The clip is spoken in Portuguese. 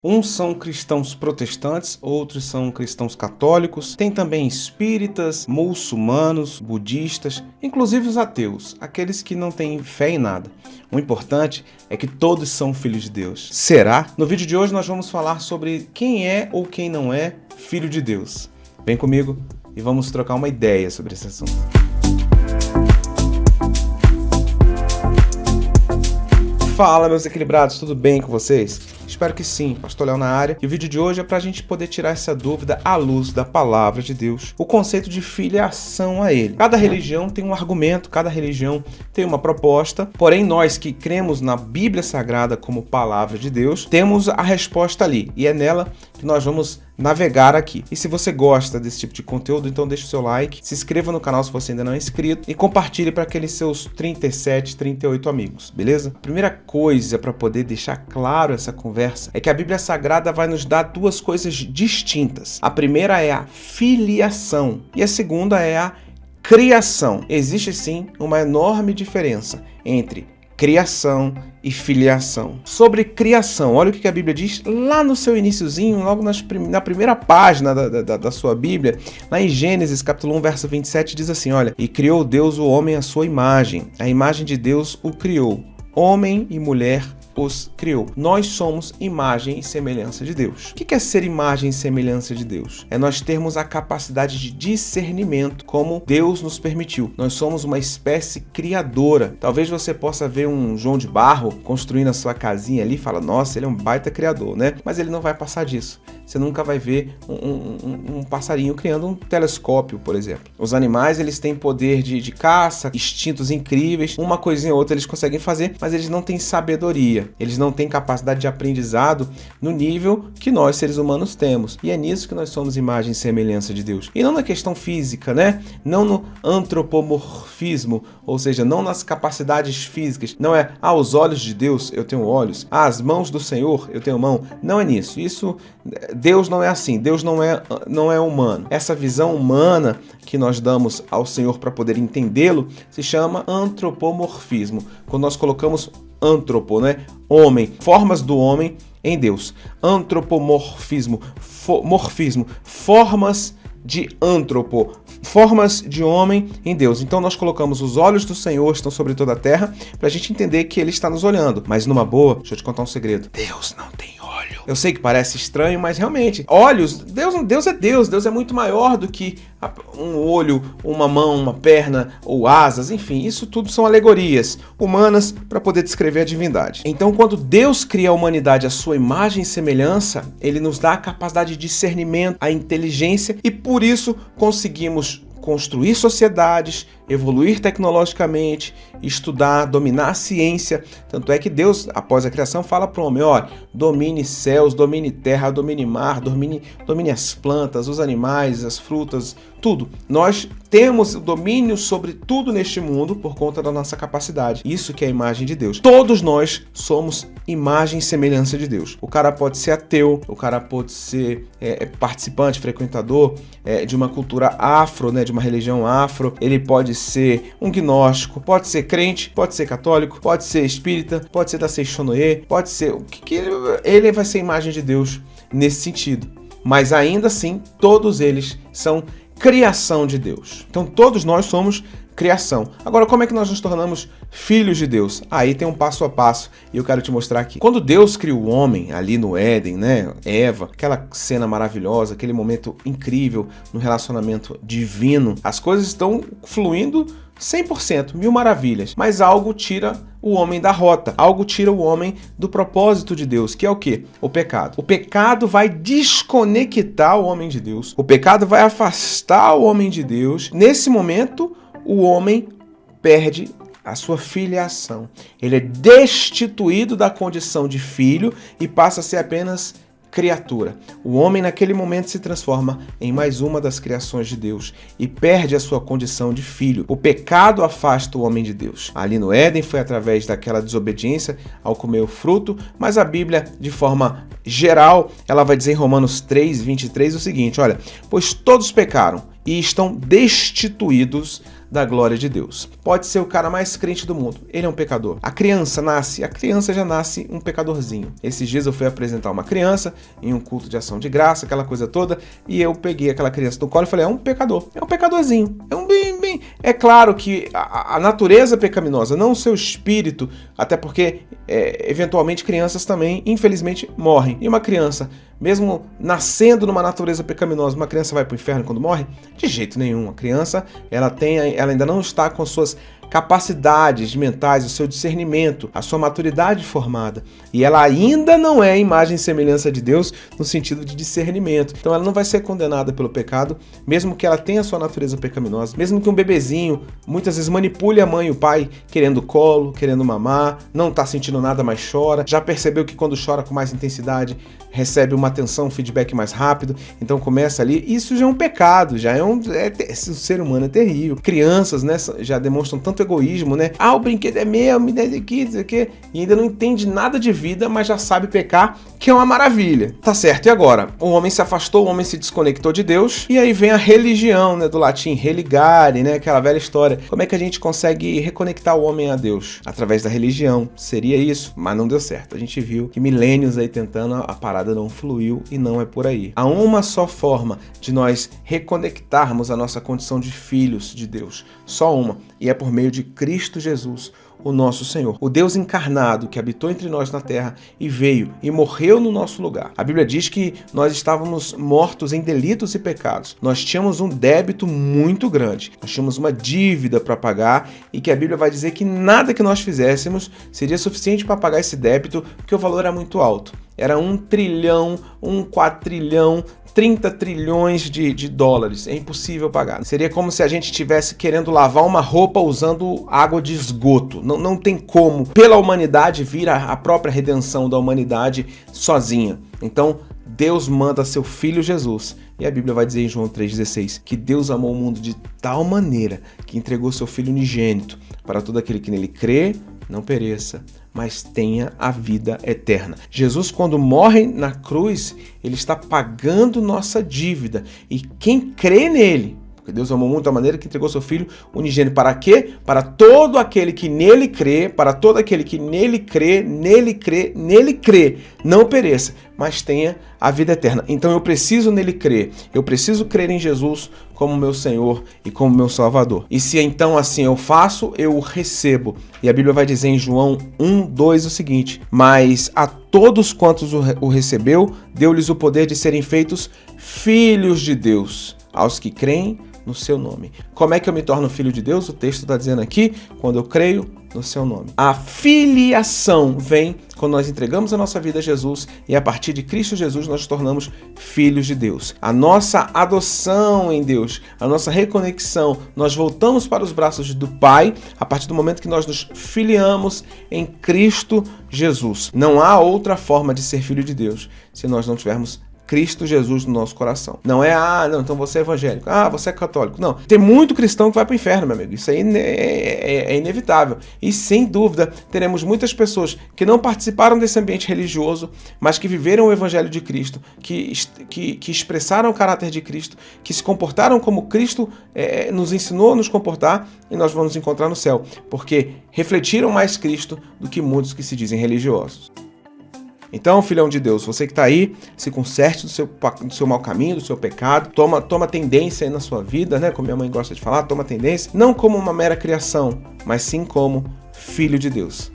Uns são cristãos protestantes, outros são cristãos católicos, tem também espíritas, muçulmanos, budistas, inclusive os ateus, aqueles que não têm fé em nada. O importante é que todos são filhos de Deus. Será? No vídeo de hoje nós vamos falar sobre quem é ou quem não é filho de Deus. Vem comigo e vamos trocar uma ideia sobre esse assunto. Fala, meus equilibrados, tudo bem com vocês? Espero que sim, Pastor Léo na área. E o vídeo de hoje é para a gente poder tirar essa dúvida à luz da palavra de Deus, o conceito de filiação a Ele. Cada religião tem um argumento, cada religião tem uma proposta, porém nós que cremos na Bíblia Sagrada como palavra de Deus, temos a resposta ali, e é nela que nós vamos navegar aqui. E se você gosta desse tipo de conteúdo, então deixa o seu like, se inscreva no canal se você ainda não é inscrito e compartilhe para aqueles seus 37, 38 amigos, beleza? A primeira coisa para poder deixar claro essa conversa é que a Bíblia Sagrada vai nos dar duas coisas distintas. A primeira é a filiação e a segunda é a criação. Existe sim uma enorme diferença entre criação e filiação. Sobre criação, olha o que a Bíblia diz lá no seu iniciozinho, logo na primeira página da sua Bíblia, lá em Gênesis capítulo 1, verso 27, diz assim, olha, e criou Deus o homem à sua imagem, a imagem de Deus o criou, homem e mulher os criou. Nós somos imagem e semelhança de Deus. O que é ser imagem e semelhança de Deus? É nós termos a capacidade de discernimento como Deus nos permitiu. Nós somos uma espécie criadora. Talvez você possa ver um João de Barro construindo a sua casinha ali e fala, nossa, ele é um baita criador, né? Mas ele não vai passar disso. Você nunca vai ver um passarinho criando um telescópio, por exemplo. Os animais, eles têm poder de caça, instintos incríveis, uma coisinha ou outra eles conseguem fazer, mas eles não têm sabedoria. Eles não têm capacidade de aprendizado no nível que nós, seres humanos, temos. E é nisso que nós somos imagem e semelhança de Deus. E não na questão física, né? Não no antropomorfismo, ou seja, não nas capacidades físicas. Não é, os olhos de Deus, eu tenho olhos. As mãos do Senhor, eu tenho mão. Não é nisso. Deus não é assim. Deus não é humano. Essa visão humana que nós damos ao Senhor para poder entendê-lo se chama antropomorfismo. Quando nós colocamos antropo, né? Homem, formas do homem em Deus. Antropomorfismo, morfismo, formas de antropo, formas de homem em Deus. Então nós colocamos os olhos do Senhor estão sobre toda a terra para a gente entender que Ele está nos olhando. Mas numa boa, deixa eu te contar um segredo. Deus não tem olho. Eu sei que parece estranho, mas realmente, olhos, Deus é Deus. Deus é muito maior do que um olho, uma mão, uma perna ou asas, enfim, isso tudo são alegorias humanas para poder descrever a divindade. Então, quando Deus cria a humanidade à sua imagem e semelhança, Ele nos dá a capacidade de discernimento, a inteligência e por isso conseguimos construir sociedades, evoluir tecnologicamente, estudar, dominar a ciência. Tanto é que Deus, após a criação, fala para o homem, domine céus, domine terra, domine mar, domine as plantas, os animais, as frutas, tudo. Nós temos o domínio sobre tudo neste mundo por conta da nossa capacidade. Isso que é a imagem de Deus. Todos nós somos imagem e semelhança de Deus. O cara pode ser ateu, o cara pode ser participante, frequentador de uma cultura afro, né, de uma religião afro, ele pode ser um gnóstico, pode ser crente, pode ser católico, pode ser espírita, pode ser da Seishonoye, pode ser o que ele vai ser imagem de Deus nesse sentido. Mas ainda assim, todos eles são criação de Deus. Então todos nós somos criação. Agora, como é que nós nos tornamos filhos de Deus? Aí tem um passo a passo e eu quero te mostrar aqui. Quando Deus criou o homem ali no Éden, né? Eva, aquela cena maravilhosa, aquele momento incrível no relacionamento divino, as coisas estão fluindo 100%, mil maravilhas, mas algo tira o homem da rota, algo tira o homem do propósito de Deus, que é o quê? O pecado. O pecado vai desconectar o homem de Deus, o pecado vai afastar o homem de Deus. Nesse momento, o homem perde a sua filiação. Ele é destituído da condição de filho e passa a ser apenas criatura. O homem naquele momento se transforma em mais uma das criações de Deus e perde a sua condição de filho. O pecado afasta o homem de Deus. Ali no Éden foi através daquela desobediência ao comer o fruto, mas a Bíblia, de forma geral, ela vai dizer em Romanos 3, 23 o seguinte, olha, pois todos pecaram e estão destituídos da glória de Deus. Pode ser o cara mais crente do mundo, ele é um pecador. A criança já nasce um pecadorzinho. Esses dias eu fui apresentar uma criança em um culto de ação de graça, aquela coisa toda, e eu peguei aquela criança no colo e falei, é um pecador, é um pecadorzinho, é um bem. É claro que a natureza pecaminosa, não o seu espírito, até porque eventualmente crianças também, infelizmente, morrem. E uma criança, mesmo nascendo numa natureza pecaminosa, uma criança vai para o inferno quando morre? De jeito nenhum. A criança, ela ainda não está com suas capacidades mentais, o seu discernimento, a sua maturidade formada. E ela ainda não é imagem e semelhança de Deus no sentido de discernimento. Então ela não vai ser condenada pelo pecado, mesmo que ela tenha a sua natureza pecaminosa, mesmo que um bebezinho muitas vezes manipule a mãe e o pai querendo colo, querendo mamar, não está sentindo nada, mas chora. Já percebeu que quando chora com mais intensidade, recebe uma atenção, um feedback mais rápido, então começa ali. Isso já é um pecado, o ser humano é terrível. Crianças, né, já demonstram tanto egoísmo, né? Ah, o brinquedo é meu, me dá aqui, isso aqui, e ainda não entende nada de vida, mas já sabe pecar, que é uma maravilha. Tá certo, e agora? O homem se afastou, o homem se desconectou de Deus, e aí vem a religião, né, do latim, religare, né, aquela velha história. Como é que a gente consegue reconectar o homem a Deus? Através da religião. Seria isso, mas não deu certo. A gente viu que milênios aí tentando, a parada não fluiu e não é por aí. Há uma só forma de nós reconectarmos a nossa condição de filhos de Deus. Só uma, e é por meio de Cristo Jesus, o nosso Senhor, o Deus encarnado que habitou entre nós na terra e veio e morreu no nosso lugar. A Bíblia diz que nós estávamos mortos em delitos e pecados. Nós tínhamos um débito muito grande. Nós tínhamos uma dívida para pagar e que a Bíblia vai dizer que nada que nós fizéssemos seria suficiente para pagar esse débito, porque o valor era muito alto. Era 1 trilhão, 4 trilhão, 30 trilhões de dólares. É impossível pagar. Seria como se a gente estivesse querendo lavar uma roupa usando água de esgoto. Não tem como, pela humanidade, vir a própria redenção da humanidade sozinha. Então, Deus manda seu Filho Jesus. E a Bíblia vai dizer em João 3,16 que Deus amou o mundo de tal maneira que entregou seu Filho unigênito para todo aquele que nele crê, não pereça, mas tenha a vida eterna. Jesus, quando morre na cruz, ele está pagando nossa dívida. E quem crê nele, porque Deus amou muito a maneira que entregou seu Filho unigênito, para quê? Para todo aquele que nele crê, para todo aquele que nele crê, não pereça, mas tenha a vida eterna. Então eu preciso nele crer, eu preciso crer em Jesus como meu Senhor e como meu Salvador. E se então assim eu faço, eu o recebo. E a Bíblia vai dizer em João 1:2 o seguinte: mas a todos quantos o recebeu, deu-lhes o poder de serem feitos filhos de Deus, aos que creem no seu nome. Como é que eu me torno filho de Deus? O texto está dizendo aqui, quando eu creio no seu nome. A filiação vem quando nós entregamos a nossa vida a Jesus e a partir de Cristo Jesus nós nos tornamos filhos de Deus. A nossa adoção em Deus, a nossa reconexão, nós voltamos para os braços do Pai a partir do momento que nós nos filiamos em Cristo Jesus. Não há outra forma de ser filho de Deus se nós não tivermos Cristo Jesus no nosso coração. Não é, não, então você é evangélico, você é católico. Não, tem muito cristão que vai para o inferno, meu amigo. Isso aí é inevitável. E sem dúvida, teremos muitas pessoas que não participaram desse ambiente religioso, mas que viveram o evangelho de Cristo, que expressaram o caráter de Cristo, que se comportaram como Cristo nos ensinou a nos comportar, e nós vamos encontrar no céu, porque refletiram mais Cristo do que muitos que se dizem religiosos. Então, filhão de Deus, você que está aí, se conserte do seu mau caminho, do seu pecado, toma tendência aí na sua vida, né? Como minha mãe gosta de falar, toma tendência, não como uma mera criação, mas sim como filho de Deus.